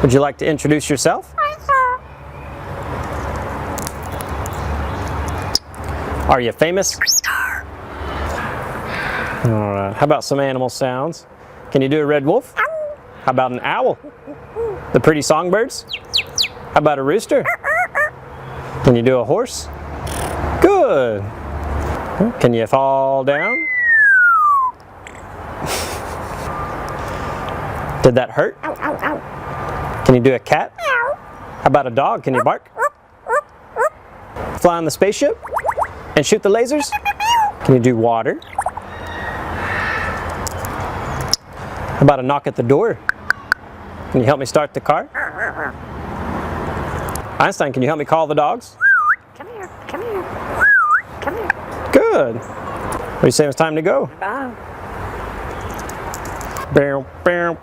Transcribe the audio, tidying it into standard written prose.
Would you like to introduce yourself? Are you famous? All right. How about some animal sounds? Can you do a red wolf? How about an owl? The pretty songbirds? How about a rooster? Can you do a horse? Good. Can you fall down? Did that hurt? Can you do a cat? How about a dog? Can you bark? Fly on the spaceship? And shoot the lasers? Can you do water? How about a knock at the door? Can you help me start the car? Einstein, can you help me call the dogs? Come here, come here, come here. Good. What do you say it's time to go? Bye. Bow, bow.